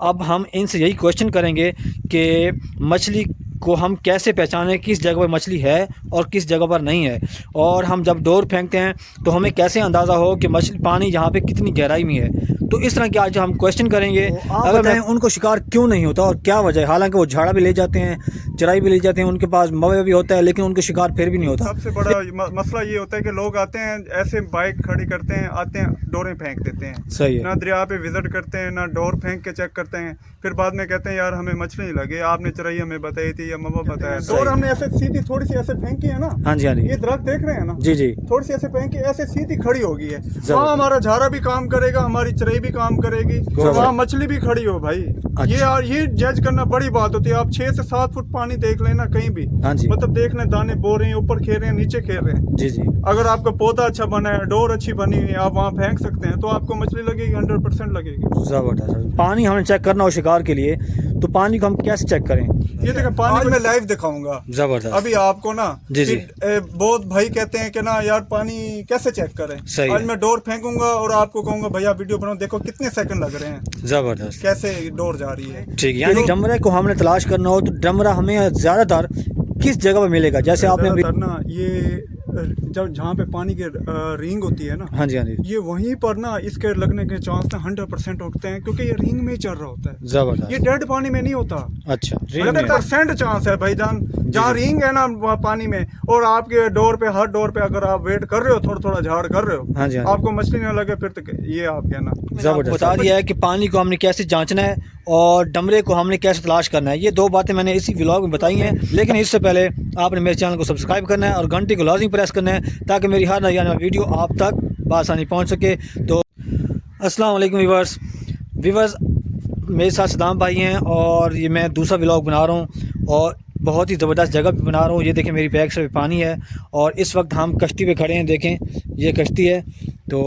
اب ہم ان سے یہی کوشچن کریں گے کہ مچھلی کو ہم کیسے پہچانیں کس جگہ پر مچھلی ہے اور کس جگہ پر نہیں ہے، اور ہم جب ڈور پھینکتے ہیں تو ہمیں کیسے اندازہ ہو کہ مچھلی پانی یہاں پہ کتنی گہرائی میں ہے۔ تو اس طرح کے آج ہم کوشچن کریں گے۔ آپ بتائیں ان کو شکار کیوں نہیں ہوتا اور کیا وجہ ہے؟ حالانکہ وہ جھاڑا بھی لے جاتے ہیں، چرائی بھی لے جاتے ہیں، ان کے پاس مویہ بھی ہوتا ہے، لیکن ان کو شکار پھر بھی نہیں ہوتا۔ سب سے بڑا مسئلہ یہ ہوتا ہے کہ لوگ آتے ہیں ایسے بائک کھڑی کرتے ہیں، آتے ہیں ڈوریں پھینک دیتے ہیں، صحیح ہے، نہ دریا پہ وزٹ کرتے ہیں، نہ ڈور پھینک کے چیک کرتے ہیں، پھر بعد میں کہتے ہیں یار ہمیں مچھلی نہیں لگی، آپ نے چرائی ہمیں بتائی تھی یا مما بتایا۔ ڈور ہم نے ایسے سیدھی تھوڑی سی ایسے پھینکی ہے نا، ہاں جی ہاں جی یہ درخت دیکھ رہے ہیں نا، جی جی تھوڑی سی ایسے پھینکی ایسے سیدھی کھڑی ہوگی ہے، وہاں ہمارا جھارا بھی کام کرے گا، ہماری چرائی بھی کام کرے گی، وہاں مچھلی بھی کھڑی ہو بھائی۔ یہ جج کرنا بڑی بات ہوتی ہے۔ آپ 6 سے 7 فٹ پانی دیکھ لیں نا کہیں بھی، ہاں جی مطلب دیکھ لیں دانے بو رہے ہیں، اوپر کھیر رہے ہیں، نیچے کھیر رہے ہیں، جی جی اگر آپ کا پودا اچھا بنا ہے، ڈور اچھی بنی ہوئی ہے، آپ وہاں پھینک سکتے ہیں تو آپ کو مچھلی لگے گی، 100% لگے گی۔ زبردست۔ پانی ہمیں چیک کرنا ہو شکار کے لیے تو پانی کو ہم کیسے چیک کریں؟ یہ دیکھیں پانی میں لائیو دکھاؤں گا زبردست ابھی آپ کو نا۔ جی جی بہت بھائی کہتے ہیں کہ نا یار پانی کیسے چیک کریں، صحیح آج ہے، میں ڈور پھینکوں گا اور آپ کو کہوں گا بھیا ویڈیو بناؤ، دیکھو کتنے سیکنڈ لگ رہے ہیں، زبردست، کیسے ڈور جا رہی ہے۔ ٹھیک ہے۔ یعنی ڈمرے کو ہم نے تلاش کرنا ہو تو ڈمرا ہمیں زیادہ تر کس جگہ پہ ملے گا؟ جیسے آپ نے زیادہ تر نا یہ جہاں پہ پانی کی رینگ ہوتی ہے نا، ہاں جی ہاں جی یہ وہیں پر نا اس کے لگنے کے چانس نا 100% ہوتے ہیں، کیونکہ یہ رینگ میں ہی چل رہا ہوتا ہے، زبردست، یہ ڈیڈ پانی میں نہیں ہوتا۔ اچھا 100% چانس ہے بھائی جان، جہاں رینگ ہے نا وہاں پانی میں، اور آپ کے ڈور پہ ہر ڈور پہ اگر آپ ویٹ کر رہے ہو، تھوڑا تھوڑا جھاڑ کر رہے ہاں ہو، جی آپ کو مچھلی نہ لگے پھر تو یہ آپ کہنا۔ زبردست۔ بتا دیا ہے کہ پانی کو ہم نے کیسے جانچنا ہے اور ڈمرے کو ہم نے کیسے تلاش کرنا ہے۔ یہ دو باتیں میں نے اسی ولاگ میں بتائی ہیں، لیکن اس سے پہلے آپ نے میرے چینل کو سبسکرائب کرنا ہے اور گھنٹی کو لازمی پریس کرنا ہے تاکہ میری ہر نئی آنے والی ویڈیو آپ تک بآسانی پہنچ سکے۔ تو السلام علیکم ویورز، میرے ساتھ صدام بھائی ہیں اور یہ میں دوسرا ولاگ بنا رہا ہوں اور بہت ہی زبردست جگہ پہ بنا رہا ہوں۔ یہ دیکھیں میری بیک سے پانی ہے اور اس وقت ہم کشتی پہ کھڑے ہیں، دیکھیں یہ کشتی ہے۔ تو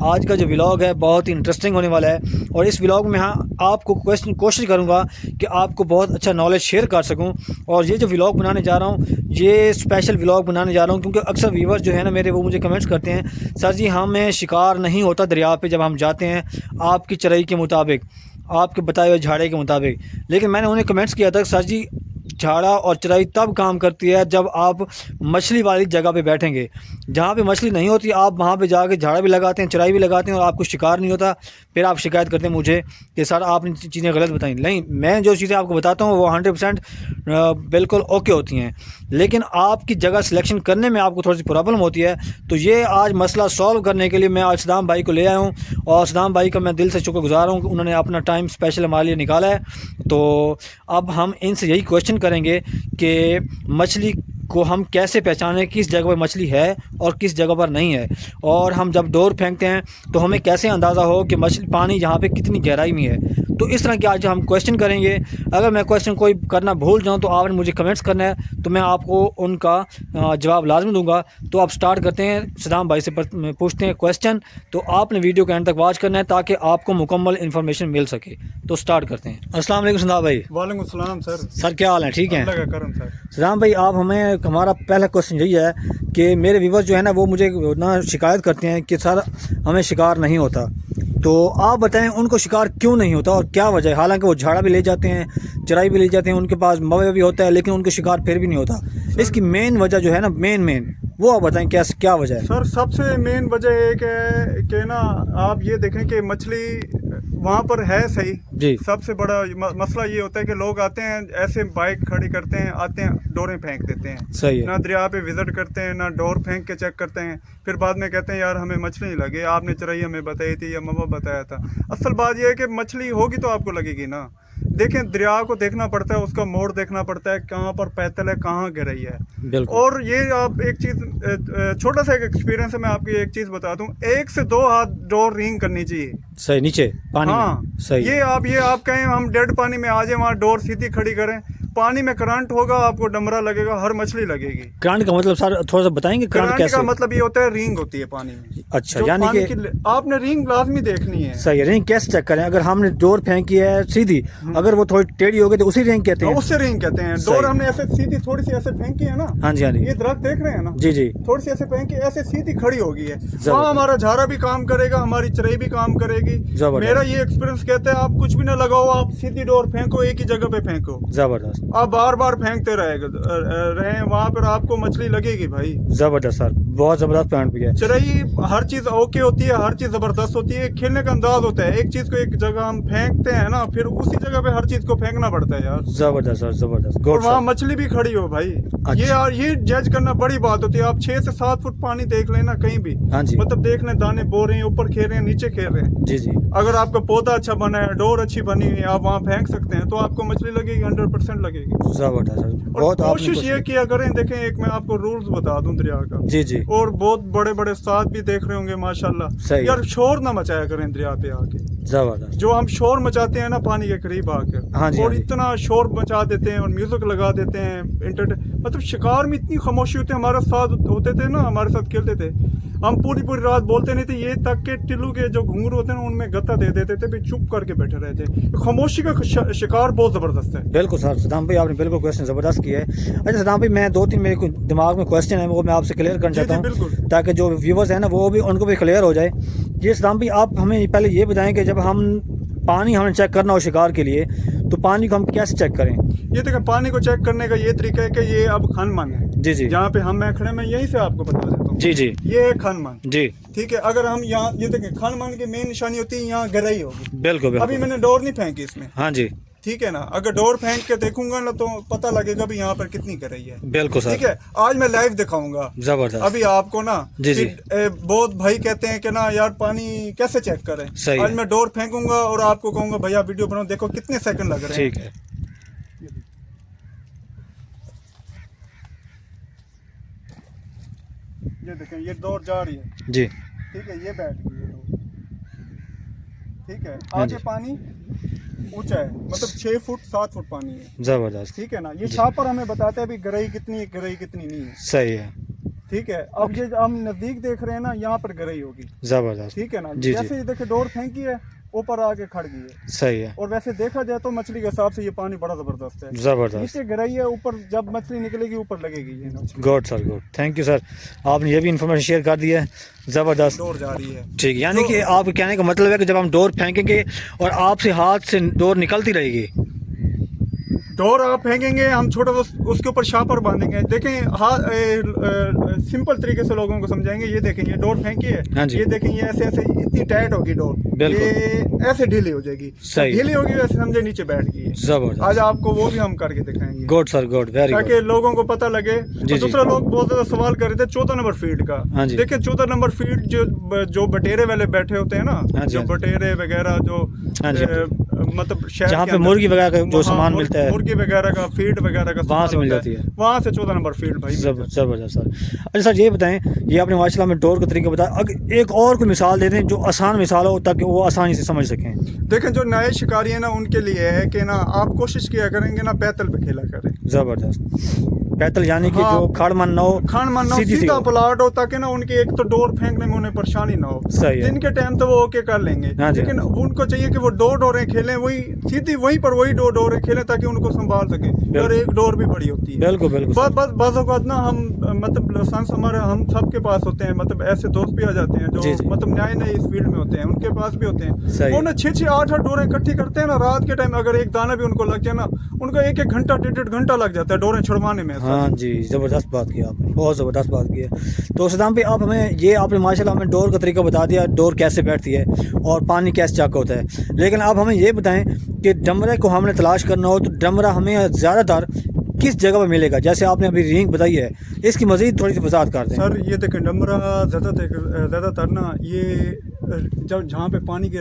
آج کا جو ولاگ ہے بہت ہی انٹرسٹنگ ہونے والا ہے اور اس ولاگ میں آپ کو کوشش کروں گا کہ آپ کو بہت اچھا نالج شیئر کر سکوں۔ اور یہ جو ولاگ بنانے جا رہا ہوں یہ اسپیشل ولاگ بنانے جا رہا ہوں کیونکہ اکثر ویور جو ہے نا میرے، وہ مجھے کمنٹس کرتے ہیں سر جی ہمیں شکار نہیں ہوتا دریا پہ جب ہم جاتے ہیں آپ کی چرائی کے مطابق، آپ کے بتائے ہوئے جھاڑے کے مطابق۔ لیکن میں نے انہیں کمنٹس کیا تھا سر جی جھاڑا اور چرائی تب کام کرتی ہے جب آپ مچھلی والی جگہ پہ بیٹھیں گے، جہاں پہ مچھلی نہیں ہوتی آپ وہاں پہ جا کے جھاڑا بھی لگاتے ہیں، چرائی بھی لگاتے ہیں اور آپ کو شکار نہیں ہوتا، پھر آپ شکایت کرتے ہیں مجھے کہ سر آپ نے چیزیں غلط بتائیں۔ نہیں، میں جو چیزیں آپ کو بتاتا ہوں وہ 100% بالکل اوکے ہوتی ہیں، لیکن آپ کی جگہ سلیکشن کرنے میں آپ کو تھوڑی سی پرابلم ہوتی ہے۔ تو یہ آج مسئلہ سولو کرنے کے لیے میں آج صدام بھائی کو لے آیا ہوں اور صدام بھائی کا میں دل سے شکر گزار ہوں کہ انہوں نے اپنا ٹائم اسپیشل ہمارے لیے نکالا ہے۔ تو اب ہم ان سے یہی کوشچن کریں گے کہ مچھلی کو ہم کیسے پہچانیں کس جگہ پر مچھلی ہے اور کس جگہ پر نہیں ہے، اور ہم جب ڈور پھینکتے ہیں تو ہمیں کیسے اندازہ ہو کہ مچھلی پانی یہاں پہ کتنی گہرائی میں ہے۔ تو اس طرح کے آج ہم کوشچن کریں گے۔ اگر میں کوشچن کوئی کرنا بھول جاؤں تو آپ نے مجھے کمنٹس کرنا ہے تو میں آپ کو ان کا جواب لازمی دوں گا۔ تو آپ سٹارٹ کرتے ہیں، صدام بھائی سے پوچھتے ہیں کوشچن، تو آپ نے ویڈیو کے اینڈ تک واچ کرنا ہے تاکہ آپ کو مکمل انفارمیشن مل سکے۔ تو سٹارٹ کرتے ہیں۔ السلام علیکم صدام بھائی۔ وعلیکم السلام سر۔ سر کیا حال ہے؟ ٹھیک ہیں؟ اللہ کا کرم سر۔ صدام بھائی آپ ہمارا پہلا کوشچن یہی ہے کہ میرے ویور جو ہے نا وہ مجھے نا شکایت کرتے ہیں کہ سر ہمیں شکار نہیں ہوتا، تو آپ بتائیں ان کو شکار کیوں نہیں ہوتا اور کیا وجہ ہے؟ حالانکہ وہ جھاڑا بھی لے جاتے ہیں، چرائی بھی لے جاتے ہیں، ان کے پاس مویہ بھی ہوتا ہے، لیکن ان کو شکار پھر بھی نہیں ہوتا۔ اس کی مین وجہ جو ہے نا مین وہ آپ بتائیں کیا وجہ ہے؟ سر سب سے مین وجہ ایک ہے کہ نا آپ یہ دیکھیں کہ مچھلی وہاں پر ہے صحیح، جی سب سے بڑا مسئلہ یہ ہوتا ہے کہ لوگ آتے ہیں ایسے بائک کھڑی کرتے ہیں، آتے ہیں ڈوریں پھینک دیتے ہیں، صحیح ہے، نہ دریا پہ وزٹ کرتے ہیں، نہ ڈور پھینک کے چیک کرتے ہیں، پھر بعد میں کہتے ہیں یار ہمیں مچھلی نہیں لگی، آپ نے چرائی ہمیں بتائی تھی یا مما بتایا تھا۔ اصل بات یہ ہے کہ مچھلی ہوگی تو آپ کو لگے گی نا۔ دیکھیں دریا کو دیکھنا پڑتا ہے، اس کا موڑ دیکھنا پڑتا ہے، کہاں پر پیتل ہے، کہاں گہرائی ہے۔ بالکل۔ اور یہ آپ ایک چیز چھوٹا سا ایک ایکسپیرینس ہے، میں آپ کو ایک چیز بتا دوں، 1 سے 2 ہاتھ ڈور رینگ کرنی چاہیے۔ صحیح، نیچے پانی ہاں میں صحیح۔ یہ آپ کہیں ہم ڈیڈ پانی میں آ جائیں وہاں ڈور سیدھی کھڑی کریں، पानी में करंट होगा, आपको डमरा लगेगा, हर मछली लगेगी। करंट का मतलब सर थोड़ा सा बताएंगे, करंट करंट कैसे? का मतलब ये होता है रिंग होती है पानी में। अच्छा, जो यानी पानी कि की आपने रिंग लाजमी देखनी है। सही है। रिंग कैसे चेक करें? अगर हमने डोर फेंकी है सीधी, अगर वो थोड़ी टेढ़ी हो गई तो उसी रिंग कहते हैं? उससे रिंग कहते हैं। सही। डोर हमने ऐसे सीधी थोड़ी सी ऐसे फेंकी है ना, हाँ जी, हाँ जी, ये दरख्त देख रहे हैं ना, जी जी, थोड़ी सी ऐसे फेंकी, ऐसे सीधी खड़ी हो गई है, वहाँ हमारा झारा भी काम करेगा, हमारी चरई भी काम करेगी। जबरदस्त। मेरा ये एक्सपीरियंस कहता है आप कुछ भी ना लगाओ, आप सीधी डोर फेंको, एक ही जगह पे फेंको, जबरदस्त, आप बार बार फेंकते रहे, वहाँ पर आपको मछली लगेगी भाई। जबरदस्त सर, बहुत जबरदस्त पॉइंट भी है। चरई हर चीज ओके होती है, हर चीज जबरदस्त होती है, खेलने का अंदाज होता है। एक चीज को एक जगह हम फेंकते हैं ना, फिर उसी जगह पे हर चीज को फेंकना पड़ता है यार। जबरदस्त सर, जबरदस्त, और गुड वहाँ सर। मछली भी खड़ी हो भाई। अच्छा। ये यार ये जज करना बड़ी बात होती है। आप 6 से 7 फुट पानी देख लेना कहीं भी, हाँ जी, मतलब देख लें दाने बो रहे हैं, ऊपर खेल रहे हैं, नीचे खेल रहे हैं। जी जी, अगर आपका पौधा अच्छा बना है, डोर अच्छी बनी हुई है, आप वहाँ फेंक सकते हैं, तो आपको मछली लगेगी, 100% लगेगी। जबरदस्त सर, और बहुत आपने कोशिश ये किया करें, देखें एक मैं आपको रूल्स बता दूं दरिया का, जी जी, और बहुत बड़े बड़े उस्ताद भी देख रहे होंगे माशाल्लाह, सही यार शोर ना मचाया करें दरिया पे आके। जबरदस्त, जो हम शोर मचाते हैं ना पानी के करीब आकर, हाँ जी, और हाँ जी। इतना शोर मचा देते हैं और म्यूजिक लगा देते हैं, मतलब शिकार में इतनी खामोशी होती है। हमारे साथ होते थे ना, हमारे साथ खेलते थे, हम पूरी पूरी रात बोलते नहीं थे, ये तक के टिल्लू के जो घुंघरू होते हैं ना उनमें गत्ता दे देते थे, भी चुप करके बैठे रहते। खामोशी का शिकार बहुत जबरदस्त है। बिल्कुल सर, सदाम भाई आपने बिल्कुल क्वेश्चन ज़बरदस्त किया है। अच्छा सदाम भाई, मैं 2-3 मेरे को दिमाग में क्वेश्चन है, वो मैं आपसे क्लियर करना जी, चाहता हूँ, बिल्कुल। ताकि जो व्यूवर्स हैं ना वो भी, उनको भी क्लियर हो जाए। ये सदाम भाई आप हमें पहले ये बताएं कि जब हम पानी हमें चेक करना हो शिकार के लिए, तो पानी को हम कैसे चेक करें? ये देखिए पानी को चेक करने का ये तरीका है कि ये अब खनमन है। जी जी, जहाँ पे मैं खड़े, मैं यहीं से आपको बता देता हूँ। जी जी, ये है खनमन, जी, ठीक है। अगर हम यहाँ ये देखें, खनमन की मेन निशानी होती है यहाँ गहराई होगी। बिल्कुल अभी बिल्कुल, मैंने डोर नहीं फेंकी इसमें, हाँ जी, ठीक है ना। अगर डोर फेंक के देखूंगा ना तो पता लगेगा भी यहाँ पर कितनी गहराई है। बिल्कुल ठीक सर, है, आज मैं लाइव दिखाऊंगा ज़बरदस्त, अभी आपको ना। जी, जी। बहुत भाई कहते हैं कि ना यार पानी कैसे चेक करें। सही आज है। मैं डोर फेंकूंगा और आपको कहूंगा भैया वीडियो बनाओ, देखो कितने सेकंड लग रहे हैं। ठीक है, ये देखें, ये डोर जा रही है, जी, ठीक है, ये बैठ गई है डोर, ठीक है। हाँ आगे जी। पानी ऊंचा है, मतलब 6 फुट 7 फुट पानी है, ज़बरदस्त, ठीक है ना। ये छापर हमें बताता है भी गहराई कितनी है, गहराई कितनी नहीं है, सही है, ठीक है। अब ये हम नजदीक देख रहे हैं ना, यहाँ पर गहराई होगी, ज़बरदस्त, ठीक है ना। जी, जैसे जी। ये देखिए डोर फेंकी है, ऊपर आके खड़ गई है। सही है, और वैसे देखा जाए तो मछली के हिसाब से ये पानी बड़ा जबरदस्त है। ज़बरदस्त, नीचे गहराई है, ऊपर जब मछली निकलेगी ऊपर लगेगी ये मछली। Good sir, good, thank you sir, आपने ये भी इन्फॉर्मेशन शेयर कर दी है, ज़बरदस्त। डोर जा रही है, ठीक है, यानी कि आप कहने का मतलब है कि जब हम डोर फेंकेंगे और आपसे हाथ से डोर निकलती रहेगी। डोर आप फेंकेंगे, हम छोटा उसके ऊपर शापर बांधेंगे। देखें, सिंपल तरीके से लोगों को समझाएंगे। ये देखें, ये डोर फेंकी है, हाँ जी। ये देखें, ये ऐसे ऐसे इतनी टाइट होगी डोर, बिल्कुल। ये ऐसे ढीली हो जाएगी, सही। ढीली होगी वैसे समझे नीचे बैठ गई है। ज़बरदस्त, आज आपको वो भी हम करके दिखाएंगे, गुड सर, गुड, वेरी ताकि गुड, लोगों को पता लगे। जी, और जी। दूसरा, लोग बहुत ज्यादा सवाल कर रहे थे 14 नंबर फील्ड का। हाँ जी। देखिए 14 नंबर फील्ड जो बटेरे वाले बैठे होते हैं ना, हाँ जी, जो हाँ जी। बटेरे वगैरह जो हाँ जी, हाँ मतलब शहर जहाँ के पे अंदर- मुर्गी वगैरह का जो हाँ, सामान मिलता है, मुर्गी वगैरह का फीड वगैरह का वहाँ से सामान मिल होता जाती है। वहाँ से 14 नंबर फील्ड भाई मिल जाती है। ज़बरदस्त सर। अच्छा सर, ये बताएं, ये आपने माशाल्लाह में डोर का तरीका बताया, अगर एक और कोई मिसाल दे दें जो आसान मिसाल हो, ताकि वो आसानी से समझ सकें। देखें, जो नए शिकारी है ना उनके लिए है कि ना आप कोशिश किया करेंगे ना पैतल पे खेला करें। ज़बरदस्त, पैतल यानी कि हाँ, जो खाड़ मन ना हो, खान मानना सीधी सी सीधा हो। प्लाट हो, ताकि ना उनके एक तो डोर फेंकने में उन्हें परेशानी ना हो। सही है। दिन के टाइम तो वो ओके कर लेंगे, हाँ जी, लेकिन उनको चाहिए कि वो 2 डोरें खेलें, वही सीधी वहीं पर वही 2 डोरें खेलें ताकि उनको संभाल सकें। और एक डोर भी बड़ी होती है। बिल्कुल बिल्कुल सर। बस बस औकात ना हम मतलब लाइसेंस हमारे हम सबके पास होते हैं, मतलब ऐसे दोस्त भी आ जाते हैं जी, जो जी। मतलब नए नए इस फील्ड में होते हैं, उनके पास भी होते हैं। सही वो है। ना 6-6 8-8 डोरें इकट्ठी करते हैं ना, रात के टाइम अगर एक दाना भी उनको लग जाए ना, उनको 1-1 घंटा 1.5 घंटा लग जाता है डोरें छुड़वाने में। हाँ जी, ज़बरदस्त बात की आपने, बहुत ज़बरदस्त बात की है। तो सदाम भाई, आप हमें ये आपने माशाल्लाह हमें डोर का तरीका बता दिया, डोर कैसे बैठती है और पानी कैसे चेक होता है, लेकिन आप हमें ये बताएं कि डमरे को हमने तलाश करना हो तो डमरा हमें ज़्यादातर किस जगह पर मिलेगा? जैसे आपने अभी रिंग बताई है, इसकी मज़ीद थोड़ी सी वजाहत कर दें। सर ये देखें, डमरा ज़्यादातर ना ये जब जहाँ पे पानी की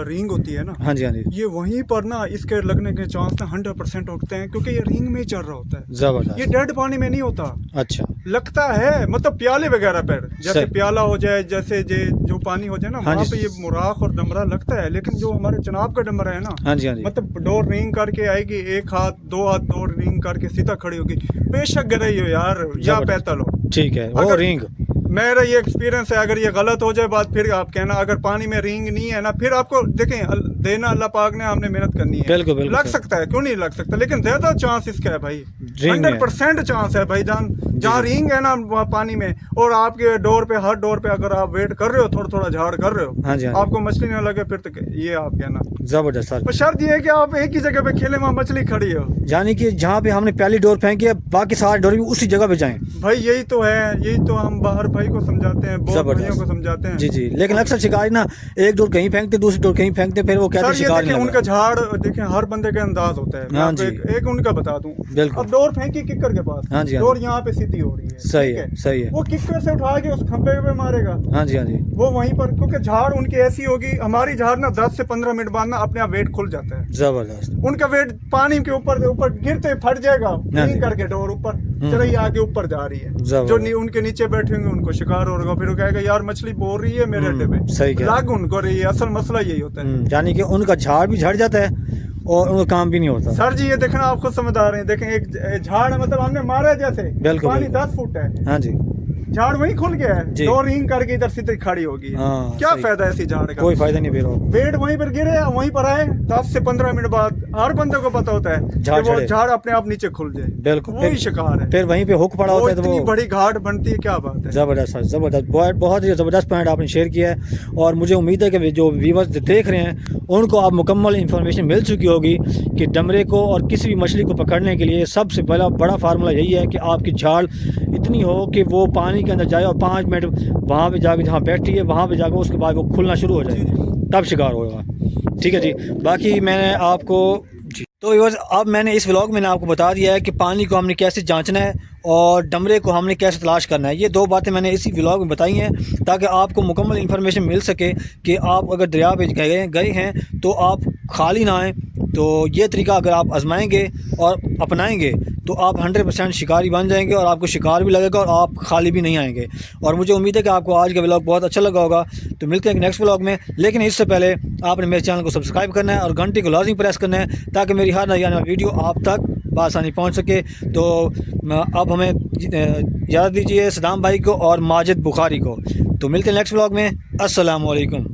रिंग होती है ना, हाँ जी हाँ जी, ये वहीं पर ना इसके लगने के चांस ना 100% होते हैं, क्योंकि ये रिंग में ही चल रहा होता है, ये ज़बरदस्त। डेड पानी में नहीं होता। अच्छा, लगता है मतलब प्याले वगैरह पर, जैसे सही। प्याला हो जाए, जैसे जो पानी हो जाए ना, हाँ वहाँ जी। पे ये मुराख और डमरा लगता है, लेकिन जो हमारे चनाब का डमरा है ना, हाँ जी हाँ जी, मतलब डोर रिंग करके आएगी, एक हाथ दो हाथ डोर रिंग करके सीधा खड़ी होगी, बेशक गिर हो यार या जबरदस्त। पैदल हो। ठीक है, वो अगर- रिंग, मेरा ये एक्सपीरियंस है, अगर ये गलत हो जाए बात फिर आप कहना, अगर पानी में रिंग नहीं है ना, फिर आपको देखें देना अल्लाह पाक ने, हमने मेहनत करनी है। बिल्कुल, बिल्कुल लग सर। सकता है, क्यों नहीं लग सकता, लेकिन ज्यादा चांस इसका है भाई, रिंग में है। 100% चांस है भाई जान। जहाँ रिंग है ना वहाँ पानी में, और आपके डोर पे, हर डोर पे अगर आप वेट कर रहे हो, थोड़ा थोड़ा झाड़ कर रहे हो, हाँ जी हाँ जी, आपको मछली ना लगे, फिर तो ये आप कहना। ज़बरदस्त सर। पर शर्त ये है कि आप एक ही जगह पे खेले, वहाँ मछली खड़ी हो। यानी कि जहाँ पे हमने पहली डोर फेंकी है, बाकी सारे डोर भी उसी जगह पे जाएं। भाई यही तो है, यही तो हम बाहर भाई को समझाते हैं, बहुत जबरदस्त। भाइयों को समझाते हैं। जी जी, लेकिन अक्सर शिकारी ना एक डोर कहीं फेंकते, दूसरी डोर कहीं फेंकते, फिर वो कहते हैं सर ये शिकार देखिए, नहीं उनका लगा। झाड़ देखें, हर बंदे का अंदाज होता है। मैं हाँ आपको जी। एक उनका बता दूं, बिल्कुल। अब डोर फेंकी किक्कर के पास, हाँ जी, हाँ डोर जी। यहाँ पे सीधी हो रही है, सही ठीक है, सही है। वो किक्कर से उठा के उस खंबे पे मारेगा, हाँ जी हाँ जी, वो वहीं पर, क्योंकि झाड़ उनकी ऐसी होगी, हमारी झाड़ ना 10 से 15 मिनट बाद ना अपने आप वेट खुल जाता है, ज़बरदस्त। उनका वेट पानी के ऊपर गिरते फट जाएगा, हाँ जी। नहीं करके डोर ऊपर चढ़ाई आगे ऊपर जा रही है, जबरदस्त। जो उनके नीचे बैठे होंगे उनको शिकार हो रहा, फिर वो कहेगा यार मछली बोल रही है मेरे अड्डे पे, सही कह रहे हैं। लाग उनको रही है। असल मसला यही होता है। यानी कि उनका झाड़ भी झड़ जाता है और उनका काम भी नहीं होता। सर जी ये देखना, आप खुद समझदार हैं, देखें एक झाड़ है, मतलब हमने मारा है जैसे, बिल्कुल, पानी बिल्कुल। 10 फुट है, हाँ जी, झाड़ वहीं खुल गया है, जी। दो रिंग करके इधर सीधे खड़ी होगी, हाँ, क्या सही। फायदा है ऐसी झाड़ का? कोई फायदा नहीं फिर वो। पेड़ वहीं पर गिरे, वहीं पर आए, 10 से 15 मिनट बाद हर बंदे को पता होता है झाड़ कि वो झड़े। झाड़ अपने आप नीचे खुल जाए, बिल्कुल, वही फिर- शिकार है। फिर वहीं पे हुक पड़ा वो होता है तो इतनी वो बड़ी घाट बनती है, क्या बात है। ज़बरदस्त सर, ज़बरदस्त, बहुत ही ज़बरदस्त पॉइंट आपने शेयर किया है। और मुझे उम्मीद है कि जो व्यूअर्स देख रहे हैं उनको आप मुकम्मल इन्फॉर्मेशन मिल चुकी होगी कि डमरे को और किसी भी मछली को पकड़ने के लिए सबसे बड़ा फार्मूला यही है कि आपकी झाड़ इतनी हो कि वो पानी के अंदर जाए और 5 मिनट वहाँ पे जाके जहाँ बैठी है वहाँ पे जाकर उसके बाद वो खुलना शुरू हो जाए, तब शिकार होगा। ठीक है जी, बाकी मैंने आपको जी तो व्यूअर्स, अब मैंने इस व्लॉग में आपको बता दिया है कि पानी को हमने कैसे जांचना है और डमरे को हमने कैसे तलाश करना है। ये दो बातें मैंने इसी व्लॉग में बताई हैं ताकि आपको मुकम्मल इन्फॉर्मेशन मिल सके कि आप अगर दरिया पे गए हैं तो आप खाली ना आएँ। तो ये तरीका अगर आप आजमाएंगे और अपनाएंगे तो आप 100% शिकारी बन जाएंगे और आपको शिकार भी लगेगा और आप खाली भी नहीं आएंगे। और मुझे उम्मीद है कि आपको आज का व्लॉग बहुत अच्छा लगा होगा। तो मिलते हैं नेक्स्ट व्लॉग में, लेकिन इससे पहले आपने मेरे चैनल को सब्सक्राइब करना है और घंटी को लाज़मी प्रेस करना है ताकि मेरी हर नई आने वाली वीडियो आप तक बआसानी पहुँच सके। तो अब हमें इजाज़त दीजिए सदाम भाई को और माजिद बुखारी को। तो मिलते हैं नेक्स्ट व्लॉग में। अस्सलाम वालेकुम।